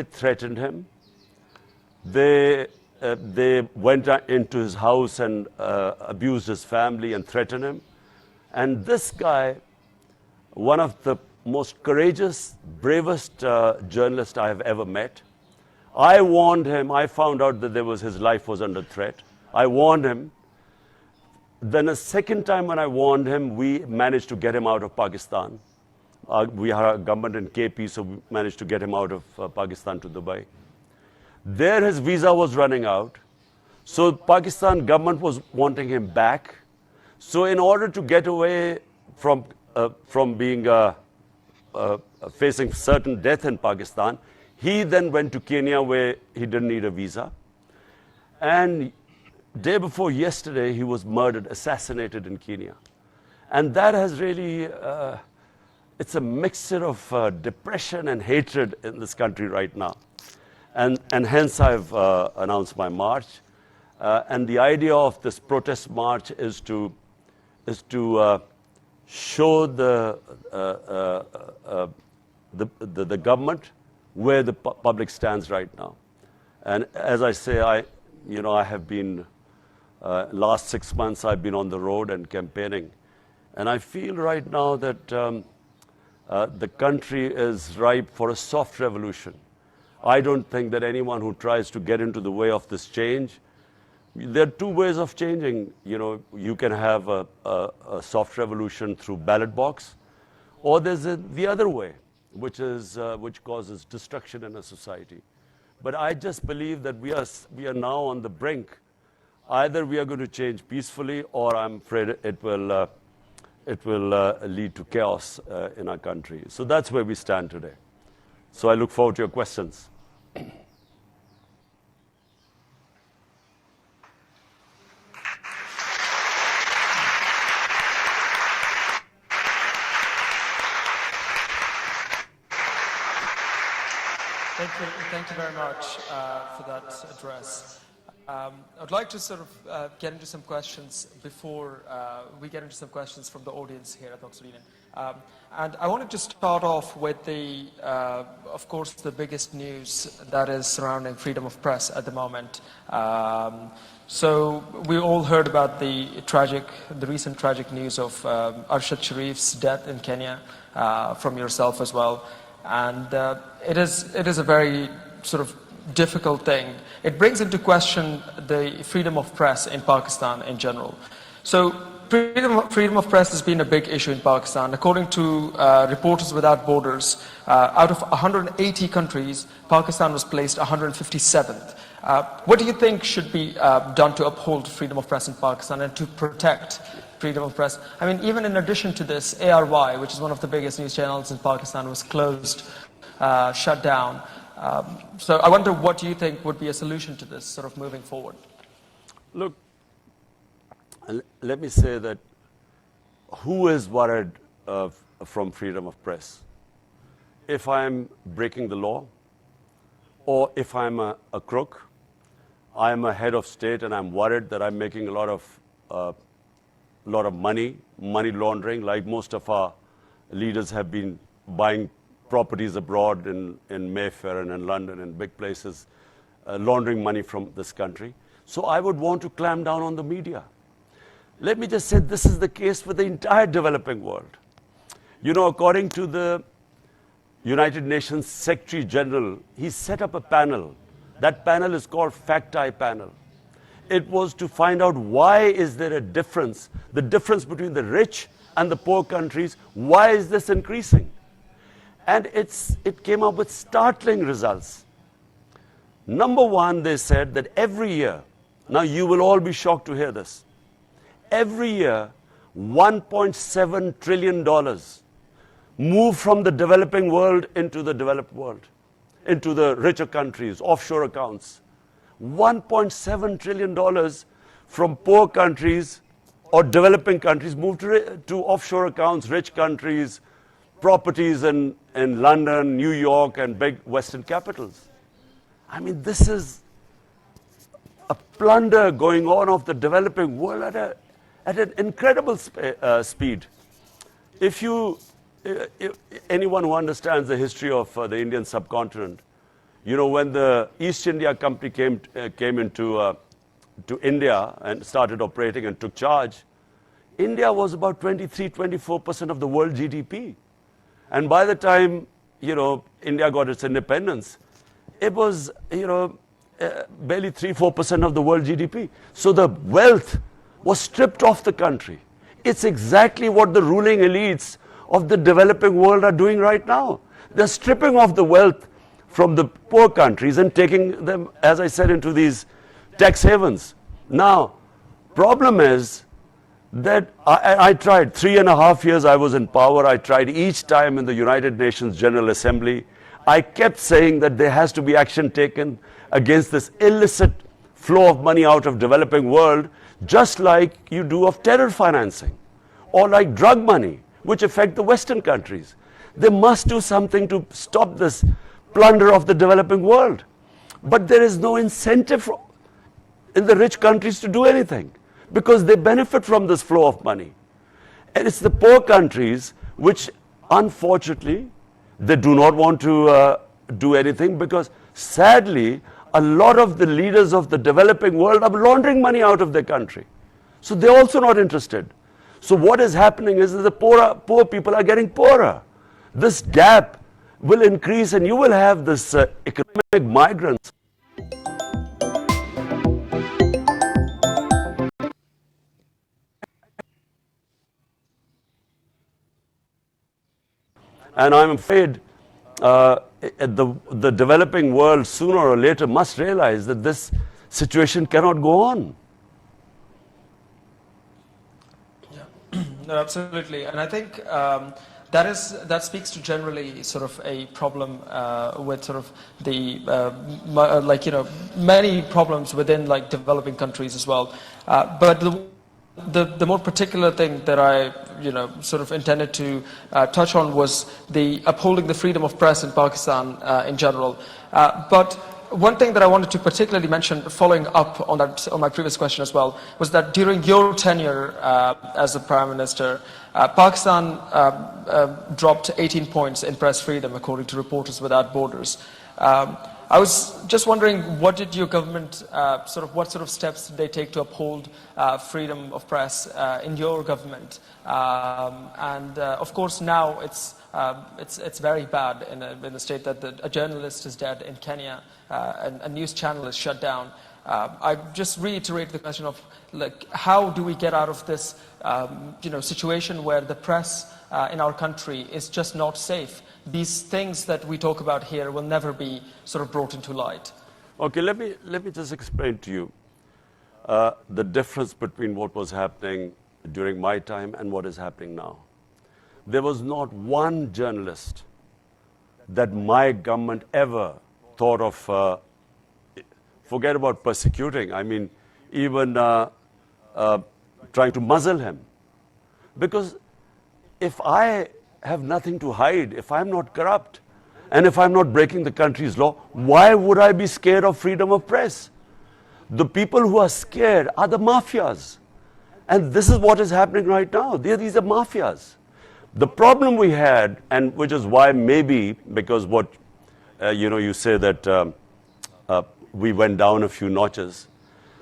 threatened him. They went into his house and abused his family and threatened him. And this guy, one of the most courageous, bravest journalists I have ever met, I warned him. I found out that his life was under threat. I warned him. Then a second time when I warned him, we managed to get him out of Pakistan. We had a government in KP, so we managed to get him out of Pakistan to Dubai. There his visa was running out. So Pakistan government was wanting him back. So in order to get away from being facing certain death in Pakistan, he then went to Kenya where he didn't need a visa. And day before yesterday, he was murdered, assassinated in Kenya. And that has really, it's a mixture of depression and hatred in this country right now. And hence I've announced my march. And the idea of this protest march is to show the government where the public stands right now. And as I say, I have been, last 6 months I've been on the road and campaigning. And I feel right now that the country is ripe for a soft revolution. I don't think that anyone who tries to get into the way of this change, there are two ways of changing. You can have a soft revolution through ballot box, or there's the other way, which causes destruction in a society. But I just believe that we are now on the brink. Either we are going to change peacefully, or I'm afraid it will lead to chaos in our country. So that's where we stand today. So I look forward to your questions. Thank you very much for that address. I'd like to sort of get into some questions before we get into some questions from the audience here at Oxford Union. And I wanted to start off with of course, the biggest news that is surrounding freedom of press at the moment. So we all heard about the recent tragic news of Arshad Sharif's death in Kenya, from yourself as well. And it is a very sort of difficult thing. It brings into question the freedom of press in Pakistan in general. So freedom of press has been a big issue in Pakistan. According to Reporters Without Borders, out of 180 countries, Pakistan was placed 157th. What do you think should be done to uphold freedom of press in Pakistan and to protect freedom of press? I mean, even in addition to this, ARY, which is one of the biggest news channels in Pakistan, was closed, shut down. So I wonder, what do you think would be a solution to this sort of moving forward? Look, let me say that who is worried from freedom of press? If I'm breaking the law, or if I'm a crook, I'm a head of state and I'm worried that I'm making a lot of money laundering, like most of our leaders have been buying properties abroad in Mayfair and in London and big places, laundering money from this country. So I would want to clamp down on the media. Let me just say this is the case with the entire developing world. According to the United Nations Secretary General, he set up a panel. That panel is called Fact-Eye Panel. It was to find out why is there a difference, the difference between the rich and the poor countries, why is this increasing? And it came up with startling results. Number one, they said that every year, now you will all be shocked to hear this, every year $1.7 trillion move from the developing world into the developed world, into the richer countries, offshore accounts. $1.7 trillion from poor countries or developing countries move to offshore accounts, rich countries, properties in London, New York, and big Western capitals. I mean, this is a plunder going on of the developing world at an incredible speed. If anyone who understands the history of the Indian subcontinent, When the East India Company came into to India and started operating and took charge, India was about 23-24% of the world GDP. And by the time, India got its independence, it was, barely 3-4% of the world GDP. So the wealth was stripped off the country. It's exactly what the ruling elites of the developing world are doing right now. They're stripping off the wealth from the poor countries and taking them, as I said, into these tax havens. Now, problem is that I tried 3.5 years I was in power. I tried each time in the United Nations General Assembly. I kept saying that there has to be action taken against this illicit flow of money out of developing world, just like you do of terror financing or like drug money, which affect the Western countries. They must do something to stop this plunder of the developing world. But there is no incentive in the rich countries to do anything, because they benefit from this flow of money. And it's the poor countries which, unfortunately, they do not want to do anything, because sadly, a lot of the leaders of the developing world are laundering money out of their country. So they're also not interested. So what is happening is that the poor people are getting poorer. This gap will increase, and you will have this economic migrants. And I'm afraid the developing world sooner or later must realize that this situation cannot go on. Yeah, no, absolutely. And I think that speaks to generally sort of a problem with sort of the many problems within like developing countries as well. But the more particular thing that I sort of intended to touch on was the upholding the freedom of press in Pakistan in general. But one thing that I wanted to particularly mention, following up on that, on my previous question as well, was that during your tenure as the Prime Minister, Pakistan dropped 18 points in press freedom, according to Reporters Without Borders. I was just wondering, what did your government, what sort of steps did they take to uphold freedom of press in your government? And of course, now it's very bad in the state that a journalist is dead in Kenya, and a news channel is shut down. I just reiterate the question of how do we get out of this situation where the press in our country is just not safe? These things that we talk about here will never be sort of brought into light. Okay, let me just explain to you the difference between what was happening during my time and what is happening now. There was not one journalist that my government ever thought of, forget about persecuting, I mean, even trying to muzzle him. Because if I have nothing to hide, if I'm not corrupt, and if I'm not breaking the country's law, why would I be scared of freedom of press? The people who are scared are the mafias. And this is what is happening right now. These are mafias. The problem we had, and which is why maybe, because what, you say that we went down a few notches.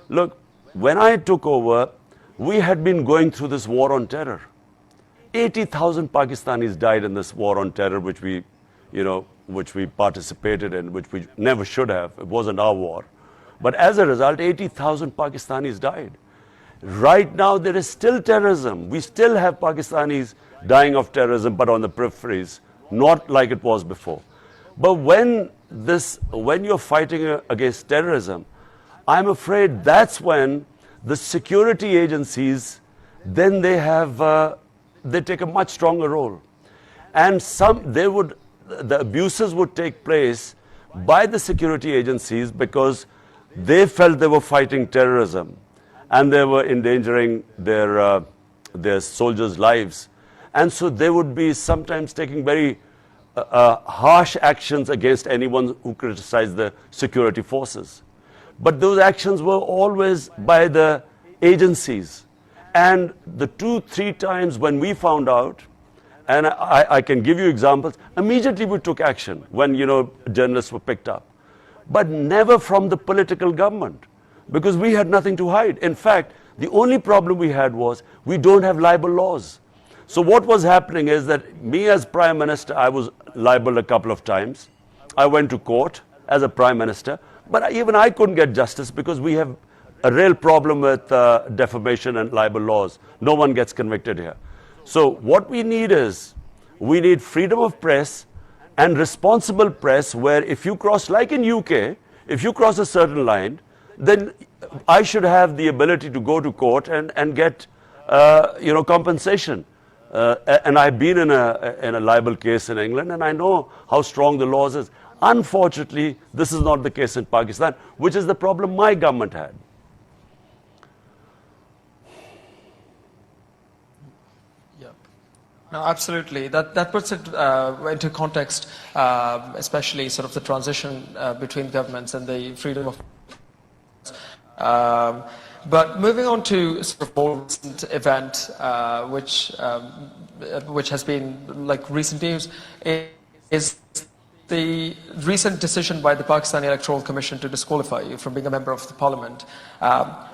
Look, when I took over, we had been going through this war on terror. 80,000 Pakistanis died in this war on terror, which we participated in, which we never should have. It wasn't our war. But as a result, 80,000 Pakistanis died. Right now, there is still terrorism. We still have Pakistanis dying of terrorism, but on the peripheries, not like it was before. But when you're fighting against terrorism, I'm afraid that's when the security agencies, then they take a much stronger role. And the abuses would take place by the security agencies because they felt they were fighting terrorism and they were endangering their soldiers' lives. And so they would be sometimes taking very harsh actions against anyone who criticized the security forces. But those actions were always by the agencies. And the 2-3 times when we found out, and I can give you examples, immediately we took action when, journalists were picked up. but never from the political government, because we had nothing to hide. In fact, the only problem we had was we don't have libel laws. So what was happening is that me as Prime Minister, I was libeled a couple of times. I went to court as a Prime Minister, but even I couldn't get justice because we have a real problem with defamation and libel laws. No one gets convicted here. So what we need is, we need freedom of press and responsible press, where if you cross, like in UK, if you cross a certain line, then I should have the ability to go to court and get compensation. And I've been in a libel case in England, and I know how strong the laws is. Unfortunately, this is not the case in Pakistan, which is the problem my government had. No, absolutely. That puts it into context, especially sort of the transition between governments and the freedom of. But moving on to sort of more recent event, which has been like recent news, is the recent decision by the Pakistani Electoral Commission to disqualify you from being a member of the Parliament.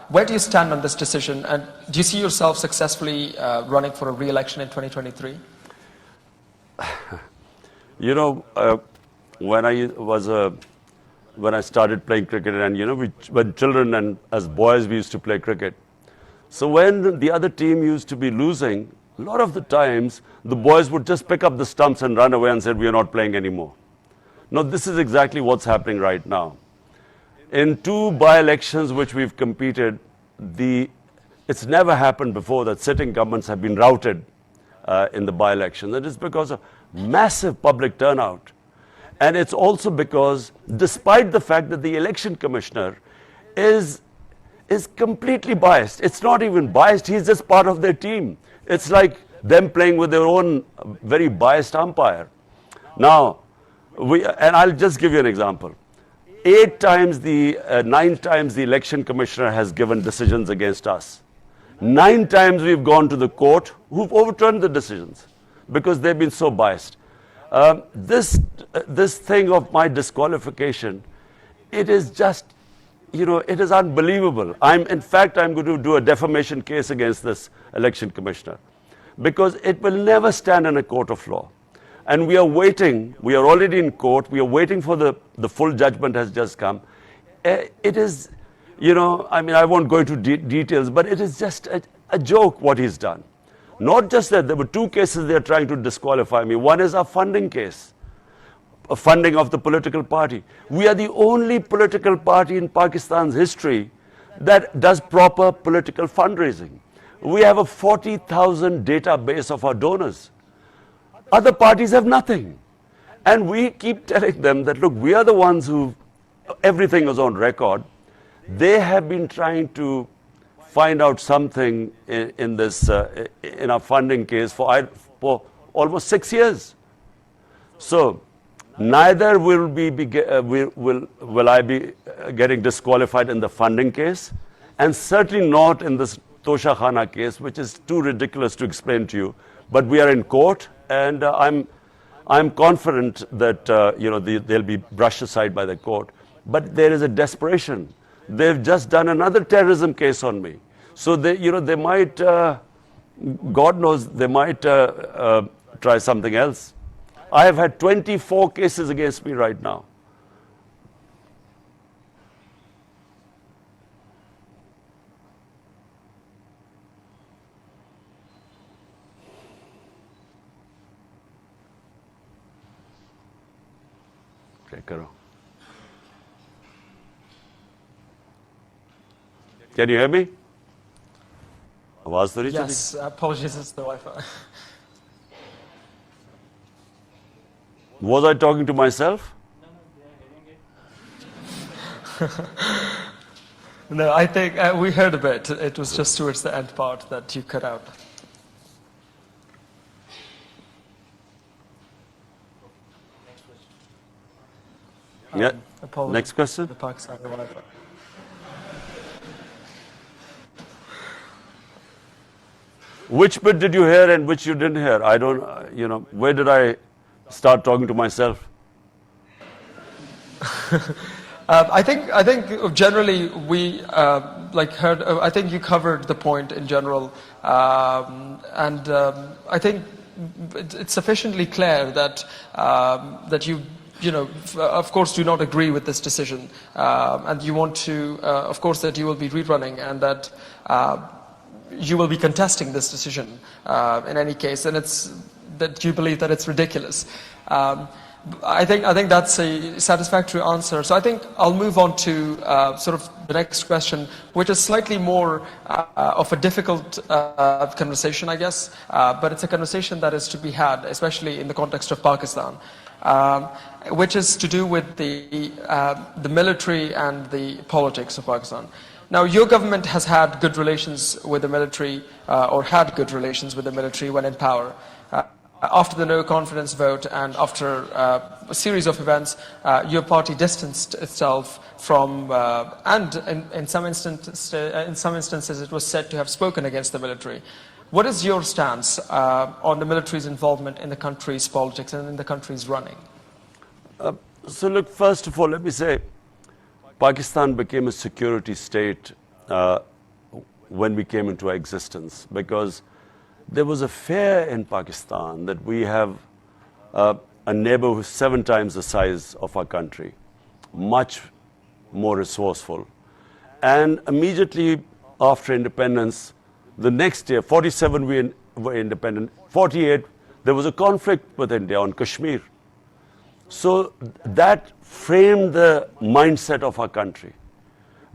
Where do you stand on this decision, and do you see yourself successfully running for a re-election in 2023? When I started playing cricket, and when children and as boys we used to play cricket. So when the other team used to be losing, a lot of the times the boys would just pick up the stumps and run away and say, we are not playing anymore. Now this is exactly what's happening right now. In 2 by-elections which we've competed, it's never happened before that sitting governments have been routed in the by-election. That is because of massive public turnout. And it's also because, despite the fact that the election commissioner is completely biased, it's not even biased, he's just part of their team. It's like them playing with their own very biased umpire. Now, and I'll just give you an example. 9 times the election commissioner has given decisions against us. 9 times we've gone to the court, who've overturned the decisions because they've been so biased. This thing of my disqualification, it is just, it is unbelievable. In fact, I'm going to do a defamation case against this election commissioner, because it will never stand in a court of law. And we are waiting, we are already in court, we are waiting for the full judgment has just come. It is, I won't go into details, but it is just a joke what he's done. Not just that, there were 2 cases they are trying to disqualify me. One is a funding case, a funding of the political party. We are the only political party in Pakistan's history that does proper political fundraising. We have a 40,000 database of our donors. Other parties have nothing. And we keep telling them that, look, we are the ones who, everything is on record. They have been trying to find out something in this, in our funding case for almost 6 years. So, neither will I be getting disqualified in the funding case, and certainly not in this Tosha Khana case, which is too ridiculous to explain to you. But we are in court, and I'm confident that they'll be brushed aside by the court. But there is a desperation. They've just done another terrorism case on me. So they might, God knows, they might try something else. I have had 24 cases against me right now. Okay, karo. Can you hear me? Yes, apologies, it's the Wi-Fi. Was I talking to myself? No, I think we heard a bit. It was just towards the end part that you cut out. Yeah. Next question. The Pakistani Wi-Fi. Which bit did you hear and which you didn't hear? I don't, where did I start talking to myself? I think generally we heard. I think you covered the point in general, and I think it's sufficiently clear that that you of course do not agree with this decision, and you want to, of course, that you will be rerunning and that you will be contesting this decision in any case, and it's that you believe that it's ridiculous. I think that's a satisfactory answer. So I think I'll move on to sort of the next question, which is slightly more of a difficult conversation, I guess, but it's a conversation that is to be had, especially in the context of Pakistan, which is to do with the military and the politics of Pakistan. Now, your government has had good relations with the military, or had good relations with the military when in power. After the no confidence vote and after a series of events, your party distanced itself from, and in some instances it was said to have spoken against the military. What is your stance on the military's involvement in the country's politics and in the country's running? So look, first of all, let me say, Pakistan became a security state when we came into existence, because there was a fear in Pakistan that we have a neighbor who's 7 times the size of our country, much more resourceful. And immediately after independence, the next year, 47 we were independent, 48 there was a conflict with India on Kashmir. So that framed the mindset of our country,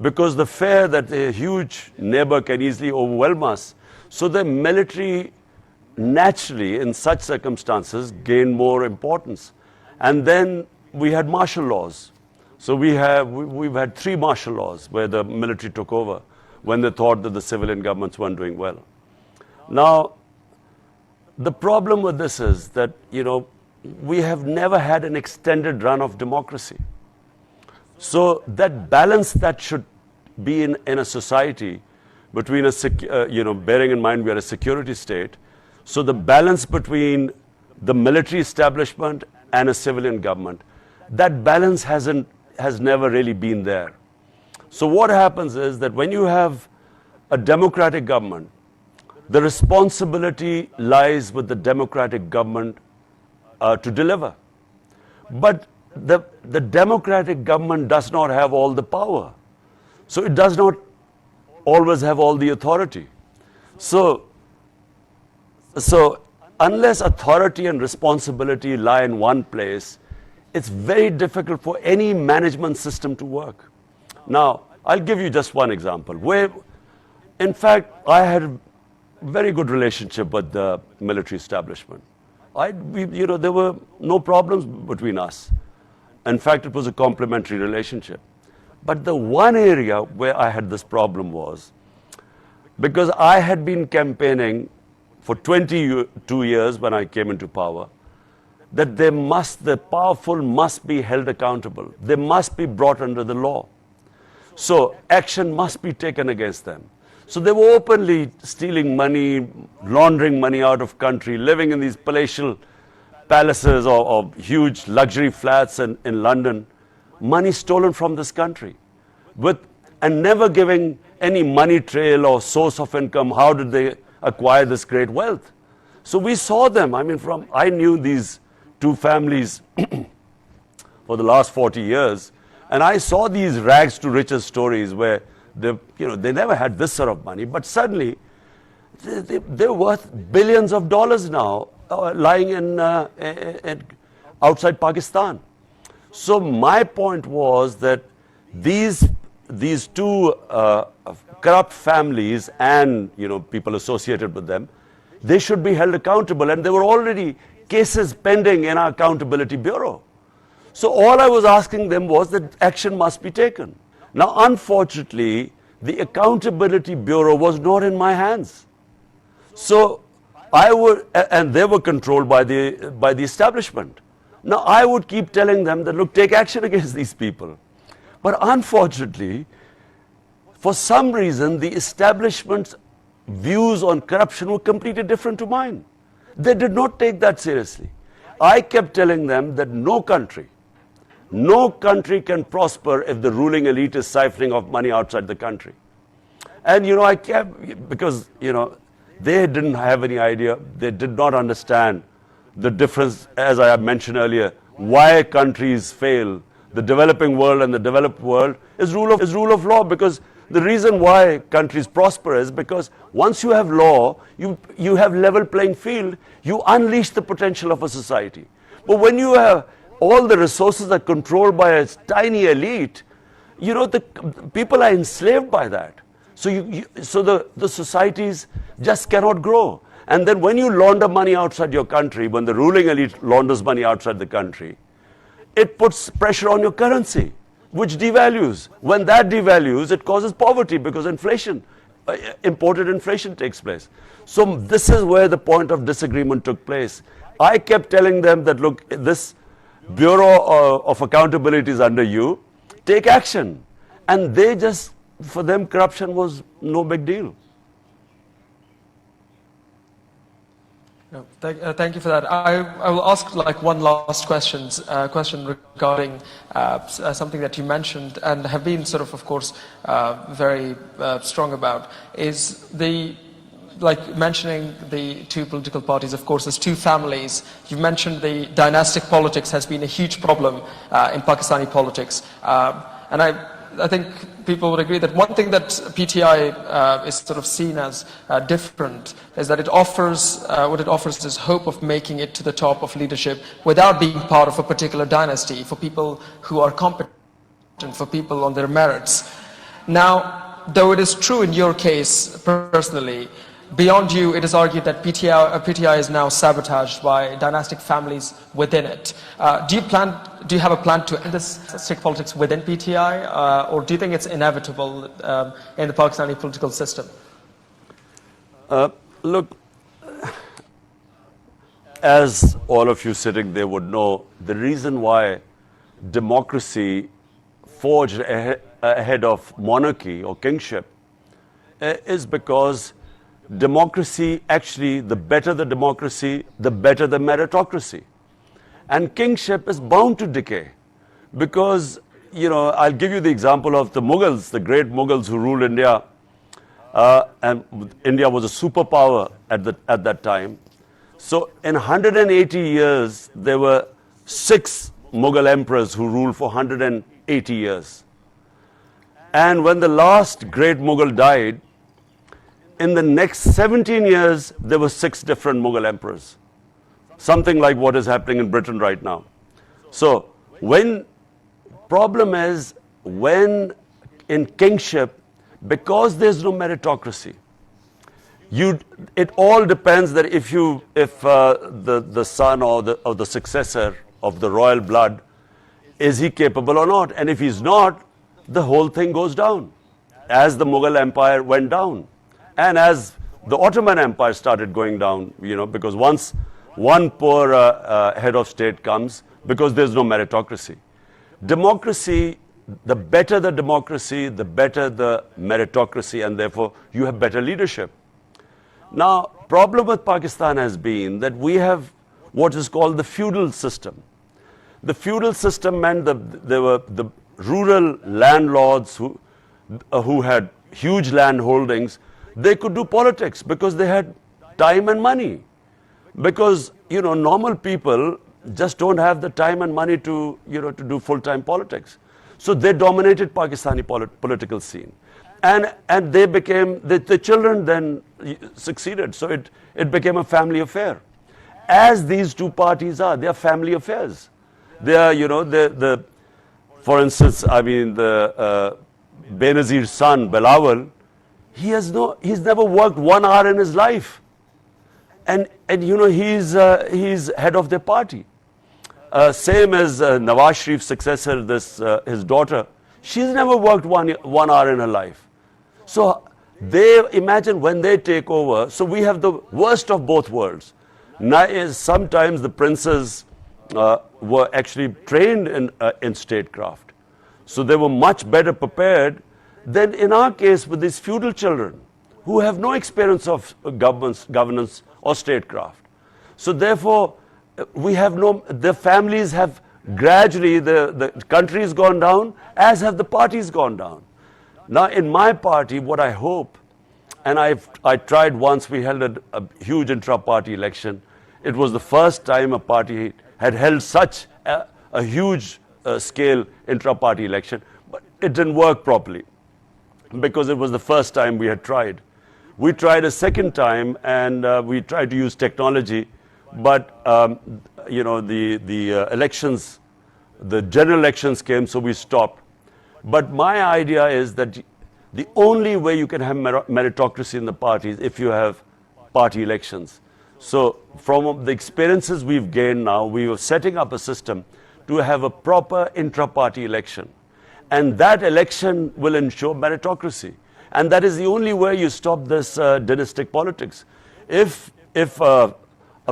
because the fear that a huge neighbor can easily overwhelm us. So the military naturally in such circumstances gained more importance. And then we had martial laws. So we've had 3 martial laws where the military took over when they thought that the civilian governments weren't doing well. Now, the problem with this is that, we have never had an extended run of democracy. So that balance that should be in a society between bearing in mind we are a security state, so the balance between the military establishment and a civilian government, that balance has never really been there. So what happens is that when you have a democratic government, the responsibility lies with the democratic government to deliver. But the democratic government does not have all the power. So it does not always have all the authority. So unless authority and responsibility lie in one place, it's very difficult for any management system to work. Now, I'll give you just one example where, in fact, I had a very good relationship with the military establishment. There were no problems between us. In fact, it was a complementary relationship. But the one area where I had this problem was because I had been campaigning for 22 years when I came into power, that the powerful must be held accountable. They must be brought under the law. So action must be taken against them. So they were openly stealing money, laundering money out of country, living in these palatial palaces or huge luxury flats in London, money stolen from this country, and never giving any money trail or source of income. How did they acquire this great wealth? So we saw them. I knew these 2 families for the last 40 years, and I saw these rags to riches stories where they never had this sort of money, but suddenly they're worth billions of dollars now, lying in outside Pakistan. So my point was that these 2 corrupt families and people associated with them, they should be held accountable, and there were already cases pending in our accountability bureau. So all I was asking them was that action must be taken. Now, unfortunately, the accountability bureau was not in my hands. So and they were controlled by the establishment. Now, I would keep telling them that, look, take action against these people. But unfortunately, for some reason, the establishment's views on corruption were completely different to mine. They did not take that seriously. I kept telling them that no country, No country can prosper if the ruling elite is siphoning off money outside the country. And, I kept, because, they didn't have any idea, they did not understand the difference, as I mentioned earlier, why countries fail. The developing world and the developed world is rule of law, because the reason why countries prosper is because once you have law, you have level playing field, you unleash the potential of a society. But when you have all the resources are controlled by a tiny elite, the people are enslaved by that. So the societies just cannot grow. And then when you launder money outside your country, when the ruling elite launders money outside the country, it puts pressure on your currency, which devalues. When that devalues, it causes poverty because inflation, imported inflation takes place. So this is where the point of disagreement took place. I kept telling them that, look, this Bureau of Accountability is under you, take action. And they just, for them, corruption was no big deal. Thank you for that. I will ask one last question regarding something that you mentioned and have been of course, very strong about, is mentioning the two political parties, of course, as two families. You mentioned the dynastic politics has been a huge problem in Pakistani politics. And I think people would agree that one thing that PTI is seen as different is that it offers, what it offers is hope of making it to the top of leadership without being part of a particular dynasty, for people who are competent, for people on their merits. Now, though it is true in your case personally, beyond you, it is argued that PTI is now sabotaged by dynastic families within it. Do you have a plan to end this dynastic politics within PTI, or do you think it's inevitable in the Pakistani political system? Look, as all of you sitting there would know, the reason why democracy forged ahead of monarchy or kingship is because democracy, actually, the better the democracy, the better the meritocracy. And kingship is bound to decay because, I'll give you the example of the Mughals, the great Mughals who ruled India. And India was a superpower at that time. So in 180 years, there were 6 Mughal emperors who ruled for 180 years. And when the last great Mughal died, in the next 17 years, there were 6 different Mughal emperors. Something like what is happening in Britain right now. So, problem is, when in kingship, because there's no meritocracy, it all depends that if the son or the successor of the royal blood, is he capable or not? And if he's not, the whole thing goes down, as the Mughal Empire went down. And as the Ottoman Empire started going down, because once one poor head of state comes, because there's no meritocracy. Democracy, the better the democracy, the better the meritocracy, and therefore you have better leadership. Now, problem with Pakistan has been that we have what is called the feudal system. The feudal system meant that there were the rural landlords who had huge land holdings. They could do politics because they had time and money. Because, normal people just don't have the time and money to do full-time politics. So they dominated Pakistani political scene. And they became, the children then succeeded. So it became a family affair. As these two parties are, they are family affairs. They are, for instance, the Benazir's son, Bilawal, he's never worked 1 hour in his life. And he's head of their party. Same as Nawaz Sharif's successor, his daughter. She's never worked 1 hour in her life. So they imagine when they take over. So we have the worst of both worlds. Sometimes the princes were actually trained in statecraft. So they were much better prepared than in our case with these feudal children who have no experience of governance or statecraft. So therefore, their families have Gradually, the country's gone down, as have the parties gone down. Now, in my party, what I hope, and I tried once, we held a huge intra-party election. It was the first time a party had held such a huge scale intra-party election, but it didn't work properly because it was the first time we had tried. We tried a second time, and we tried to use technology, but the elections, the general elections came, so we stopped. But my idea is that the only way you can have meritocracy in the party is if you have party elections. So from the experiences we've gained now, we were setting up a system to have a proper intra-party election. And that election will ensure meritocracy. And that is the only way you stop this dynastic politics. If a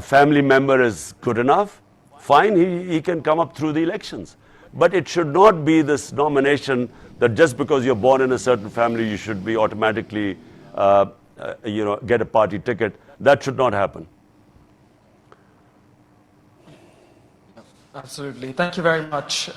family member is good enough, fine, he can come up through the elections. But it should not be this nomination that just because you're born in a certain family, you should be automatically, get a party ticket. That should not happen. Absolutely. Thank you very much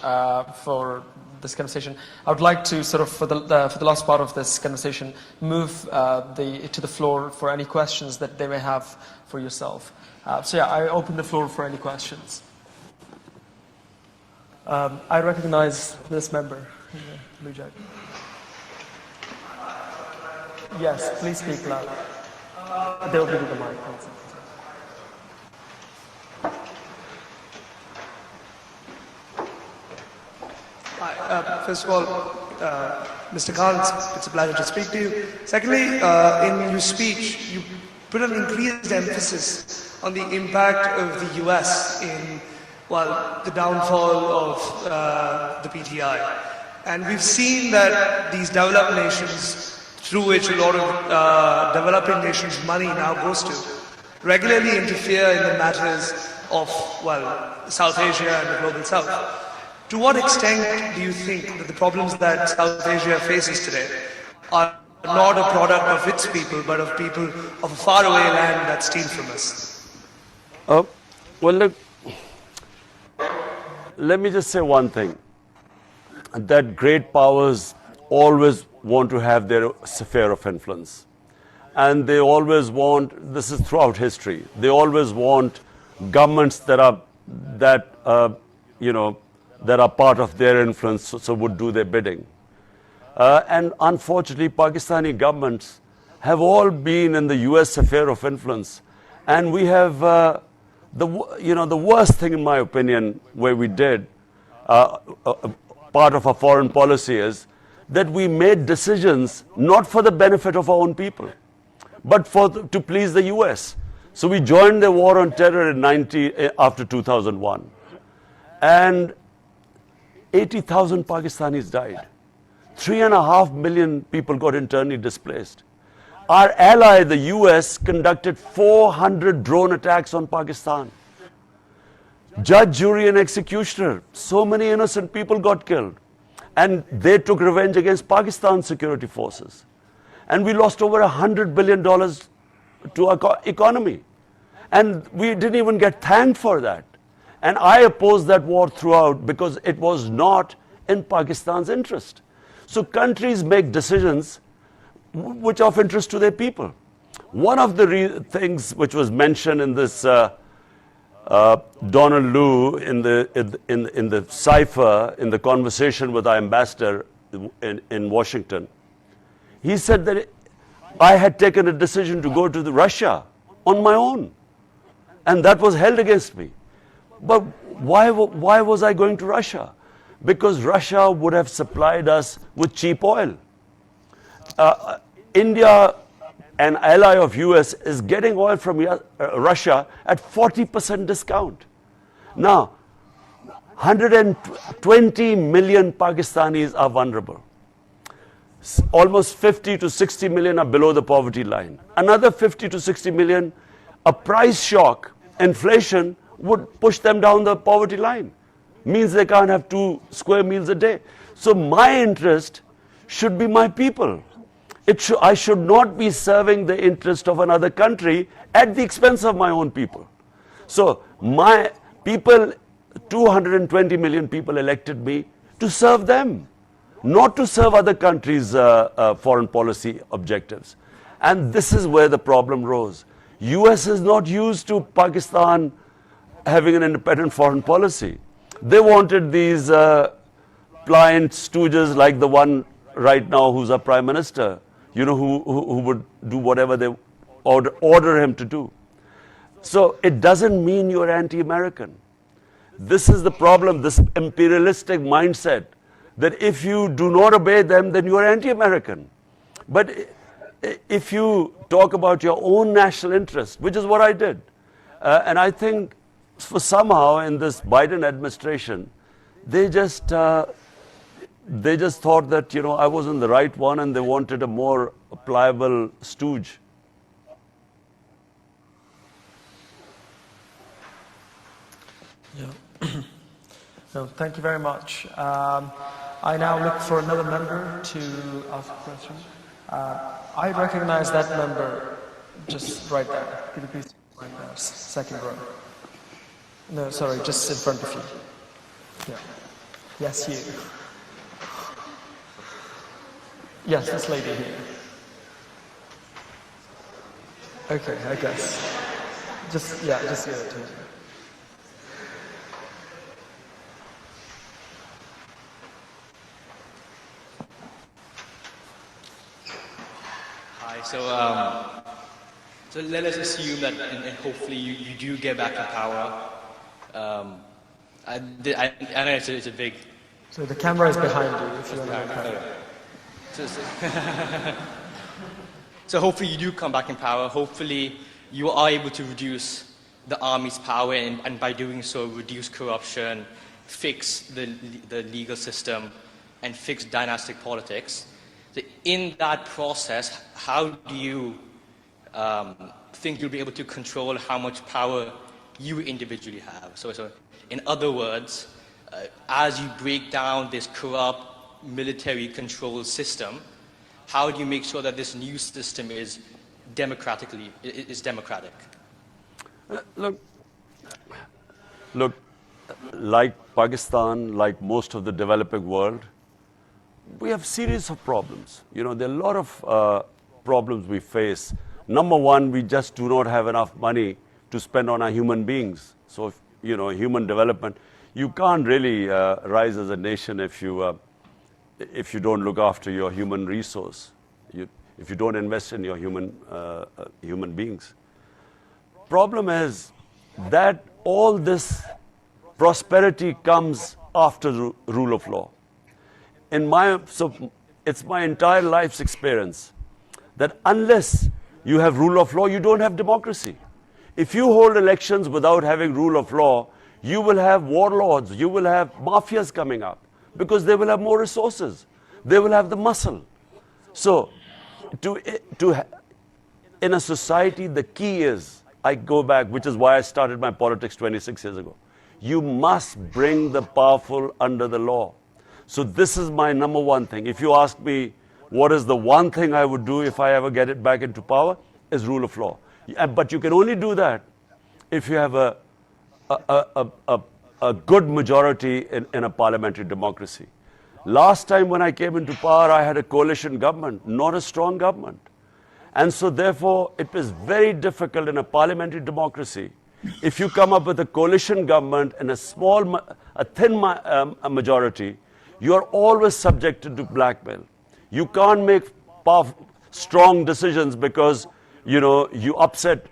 for this conversation. I would like to sort of, for the last part of this conversation, move to the floor for any questions that they may have for yourself. I open the floor for any questions. I recognize this member in the blue jacket. Yes, please speak loud. They will give you the mic. Hi, first of all, Mr. Khan, it's a pleasure to speak to you. Secondly, in your speech, you put an increased emphasis on the impact of the US in, the downfall of the PTI. And we've seen that these developed nations, through which a lot of developing nations' money now goes to, regularly interfere in the matters of, South Asia and the global South. To what extent do you think that the problems that South Asia faces today are not a product of its people, but of people of a faraway land that steal from us? Look, let me just say one thing, that great powers always want to have their sphere of influence. And they always want, this is throughout history, they always want governments that are part of their influence, so would do their bidding. And unfortunately, Pakistani governments have all been in the US sphere of influence. And we have, the worst thing in my opinion, where we did, part of our foreign policy is that we made decisions not for the benefit of our own people, but to please the US. So we joined the war on terror after 2001. And 80,000 Pakistanis died. 3.5 million people got internally displaced. Our ally, the US, conducted 400 drone attacks on Pakistan. Judge, jury, and executioner. So many innocent people got killed. And they took revenge against Pakistan's security forces. And we lost over $100 billion to our economy. And we didn't even get thanked for that. And I opposed that war throughout because it was not in Pakistan's interest. So countries make decisions which are of interest to their people. One of the things which was mentioned in this Donald Lu in the cipher, in the conversation with our ambassador in Washington, he said that I had taken a decision to go to Russia on my own, and that was held against me. But why was I going to Russia? Because Russia would have supplied us with cheap oil. India, an ally of US, is getting oil from Russia at 40% discount. Now, 120 million Pakistanis are vulnerable. Almost 50 to 60 million are below the poverty line. Another 50 to 60 million, a price shock, inflation, would push them down the poverty line. Means they can't have 2 square meals a day. So my interest should be my people. I should not be serving the interest of another country at the expense of my own people. So my people, 220 million people elected me to serve them, not to serve other countries' foreign policy objectives. And this is where the problem rose. US is not used to Pakistan having an independent foreign policy. They wanted these pliant stooges like the one right now who's our prime minister, you know, who would do whatever they order him to do. So it doesn't mean you're anti-American. This is the problem, this imperialistic mindset that if you do not obey them, then you are anti-American. But if you talk about your own national interest, which is what I did, and I think for somehow in this Biden administration, they just thought that, you know, I wasn't the right one and they wanted a more pliable stooge. Yeah. No, thank you very much. I now look for another member to ask a question. I recognize that member just right there. Could you please right there, second row? No, sorry, just in front of you. Yeah. Yes, you. Yes, this lady here. Okay, I guess. Just give it to you. Hi, so let us assume that, and hopefully you do get back in power. I know it's a big... So the camera is behind you, if you want to look at it. So hopefully you do come back in power. Hopefully you are able to reduce the army's power and by doing so reduce corruption, fix the legal system, and fix dynastic politics. So in that process, how do you think you'll be able to control how much power you individually have? So in other words, as you break down this corrupt military control system, how do you make sure that this new system is democratic? Look, like Pakistan, like most of the developing world, we have series of problems. You know, there are a lot of problems we face. Number one, we just do not have enough money to spend on our human beings. So, human development, you can't really rise as a nation if you don't look after your human resource, if you don't invest in your human beings. Problem is that all this prosperity comes after the rule of law. So it's my entire life's experience that unless you have rule of law, you don't have democracy. If you hold elections without having rule of law, you will have warlords, you will have mafias coming up because they will have more resources. They will have the muscle. So in a society, the key is, I go back, which is why I started my politics 26 years ago. You must bring the powerful under the law. So this is my number one thing. If you ask me what is the one thing I would do if I ever get it back into power, is rule of law. But you can only do that if you have a good majority in a parliamentary democracy. Last time when I came into power, I had a coalition government, not a strong government. And so therefore, it is very difficult in a parliamentary democracy. If you come up with a coalition government and a thin majority, you are always subjected to blackmail. You can't make strong decisions because, you upset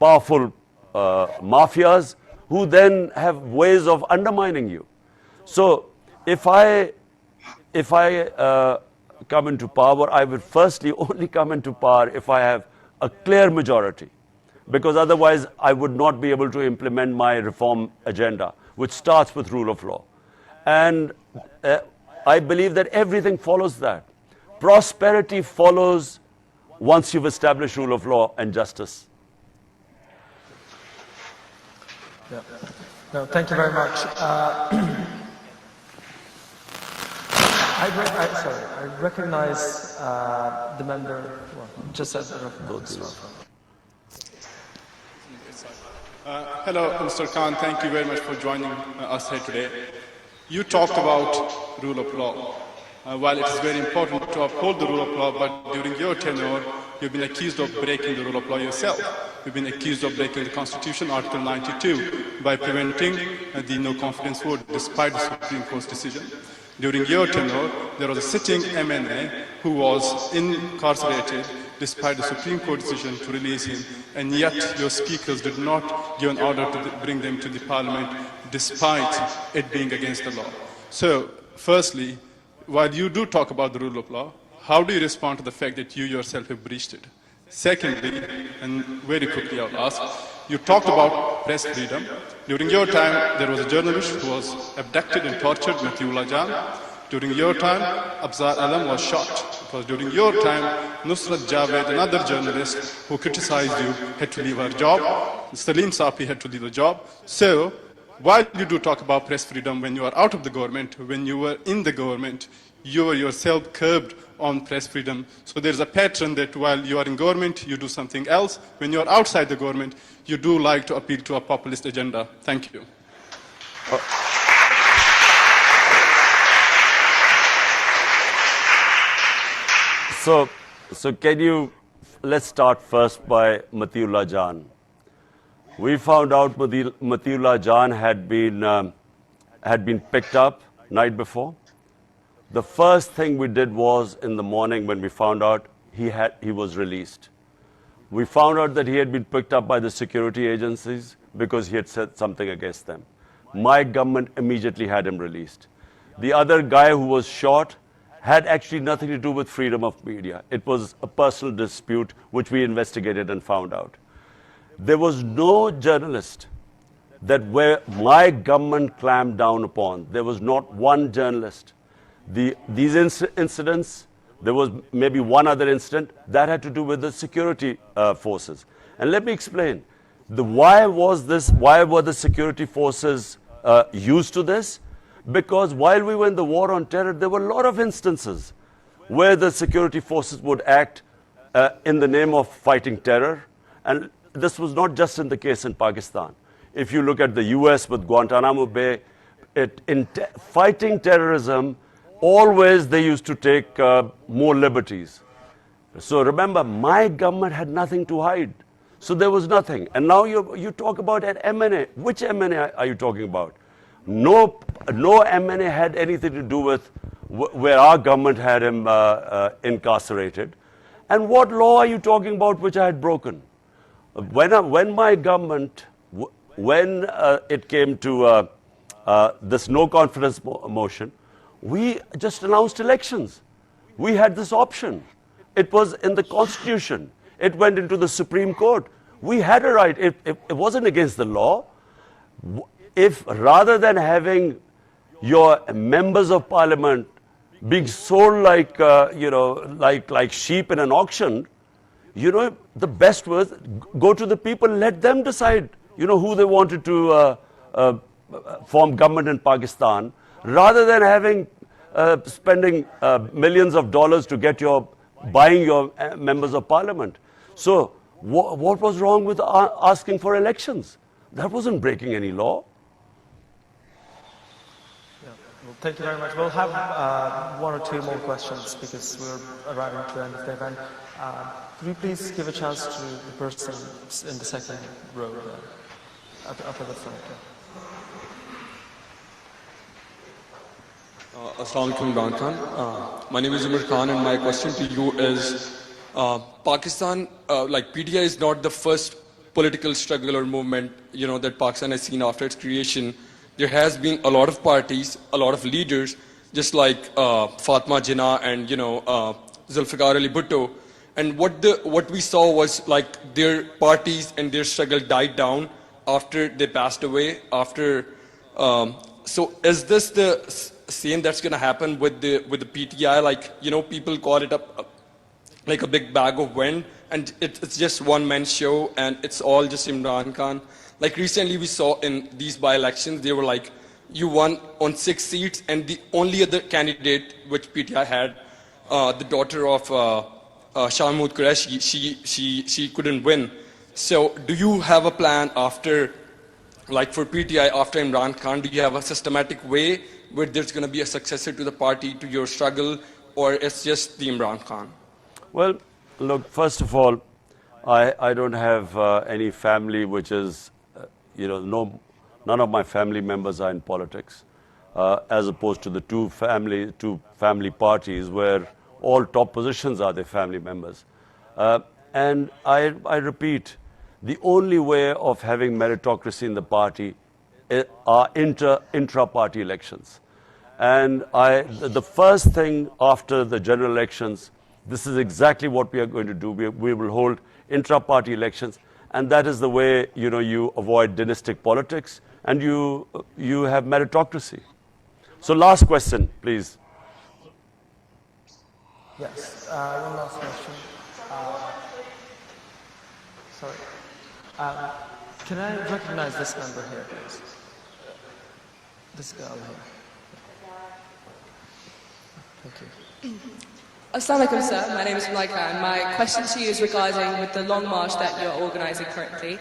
powerful mafias who then have ways of undermining you. So if I come into power, I will firstly only come into power if I have a clear majority, because otherwise I would not be able to implement my reform agenda, which starts with rule of law. And I believe that everything follows that. Prosperity follows once you've established rule of law and justice. Yeah. No, thank you very much. I recognize the member, just as a Hello, Mr. Khan. Thank you very much for joining us here today. You talked about rule of law. While it is very important to uphold the rule of law, but during your tenure, you've been accused of breaking the rule of law yourself. You've been accused of breaking the Constitution, Article 92, by preventing the no-confidence vote despite the Supreme Court's decision. During your tenure, there was a sitting MNA who was incarcerated despite the Supreme Court decision to release him, and yet your speakers did not give an order to bring them to the Parliament despite it being against the law. So, firstly, while you do talk about the rule of law, how do you respond to the fact that you yourself have breached it? Secondly, and very quickly I'll ask, you talked about press freedom. During your time, there was a journalist who was abducted and tortured, Matiullah Jan. During your time, Abzar Alam was shot. It was during your time, Nusrat Javed, another journalist who criticized you, had to leave her job. Salim Safi had to leave the job. So, while you do talk about press freedom when you are out of the government, when you were in the government, you were yourself curbed on press freedom. So there's a pattern that while you are in government, you do something else. When you are outside the government, you do like to appeal to a populist agenda. Thank you. So can you, let's start first by Matiullah Jan. We found out Matiullah Jan had been picked up night before. The first thing we did was in the morning when we found out he was released. We found out that he had been picked up by the security agencies because he had said something against them. My government immediately had him released. The other guy who was shot had actually nothing to do with freedom of media. It was a personal dispute which we investigated and found out. There was no journalist that where my government clamped down upon. There was not one journalist. These incidents, there was maybe one other incident that had to do with the security forces. And let me explain. Why were the security forces used to this? Because while we were in the war on terror, there were a lot of instances where the security forces would act in the name of fighting terror. And this was not just in the case in Pakistan. If you look at the US with Guantanamo Bay, fighting terrorism, always they used to take more liberties. So remember, my government had nothing to hide. So there was nothing. And now you talk about an MNA. Which MNA are you talking about? No MNA had anything to do with where our government had him incarcerated. And what law are you talking about which I had broken? When my government, when it came to this no confidence motion, we just announced elections. We had this option. It was in the Constitution. It went into the Supreme Court. We had a right. It wasn't against the law. If rather than having your members of parliament being sold like, like sheep in an auction, the best was go to the people, let them decide, who they wanted to form government in Pakistan, rather than spending millions of dollars to get buying your members of parliament. So what was wrong with asking for elections? That wasn't breaking any law. Well, thank you very much. We'll have one or two more questions because we're arriving to the end of the event. Could you please give a chance to the person in the second row there, up at the front? Assalamu alaikum, Imran Khan. My name is Khan, and my question to you is, Pakistan, like PTI is not the first political struggle or movement, that Pakistan has seen after its creation. There has been a lot of parties, a lot of leaders, just like Fatma Jinnah and, Zulfikar Ali Bhutto. And what we saw was like their parties and their struggle died down after they passed away. So is this the same that's going to happen with the PTI? Like, people call it like a big bag of wind, and it's just one man show, and it's all just Imran Khan. Like recently we saw in these by-elections, they were like, you won on 6 seats, and the only other candidate which PTI had, the daughter of Shah Mahmood Qureshi, she couldn't win. So do you have a plan after, like for PTI, after Imran Khan, do you have a systematic way where there's going to be a successor to the party, to your struggle, or it's just the Imran Khan? Well, look, first of all, I don't have any family which is, none of my family members are in politics, as opposed to the two family parties where all top positions are their family members. And I repeat, the only way of having meritocracy in the party are intra-party elections. And the first thing after the general elections, this is exactly what we are going to do. We will hold intra-party elections, and that is the way you avoid dynastic politics and you have meritocracy. So last question, please. Yes, one last question. Sorry. Can I recognize this member here, please? This girl here. Thank you. Assalamu alaikum, sir. My name is Malaika, and my question to you is regarding with the long march that you're organizing currently.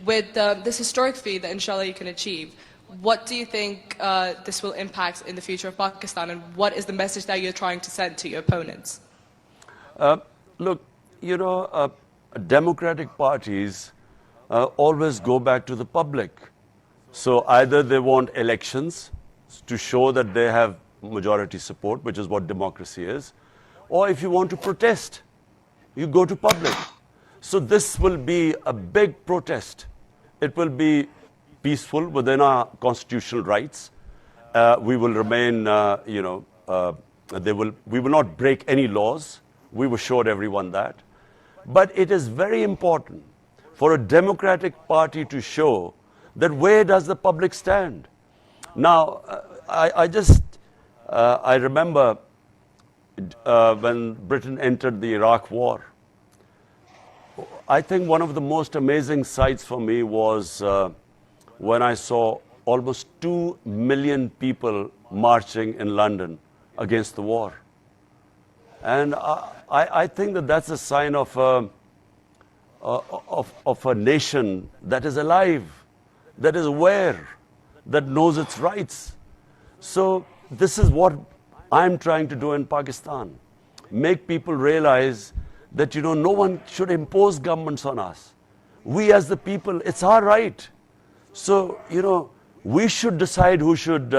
With this historic feat that inshallah you can achieve, what do you think this will impact in the future of Pakistan, and what is the message that you're trying to send to your opponents? Look, democratic parties always go back to the public. So either they want elections to show that they have majority support, which is what democracy is, or if you want to protest, you go to public. So this will be a big protest. It will be peaceful within our constitutional rights. We will remain, we will not break any laws. We assured everyone that. But it is very important for a democratic party to show that where does the public stand. Now, I remember when Britain entered the Iraq war. I think one of the most amazing sights for me was when I saw almost 2 million people marching in London against the war. And I think that that's a sign of a nation that is alive, that is aware, that knows its rights. So this is what I'm trying to do in Pakistan. Make people realize that, no one should impose governments on us. We as the people, it's our right. So, we should decide who should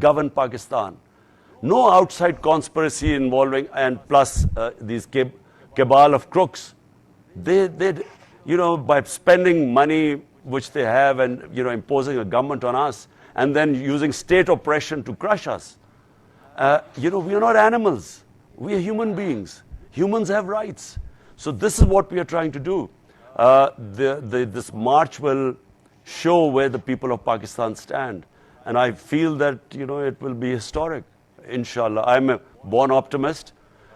govern Pakistan. No outside conspiracy involving, and plus these cabal of crooks. They by spending money which they have and, imposing a government on us and then using state oppression to crush us. We are not animals. We are human beings. Humans have rights. So this is what we are trying to do. This march will show where the people of Pakistan stand. And I feel that, it will be historic, inshallah. I'm a born optimist,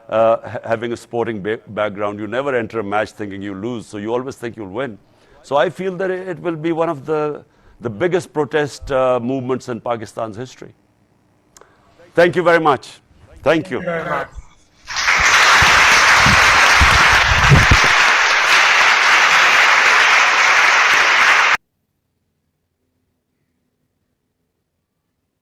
having a sporting background. You never enter a match thinking you lose, so you always think you'll win. So I feel that it will be one of the biggest protest movements in Pakistan's history. Thank you very much. Thank you. Thank you very much.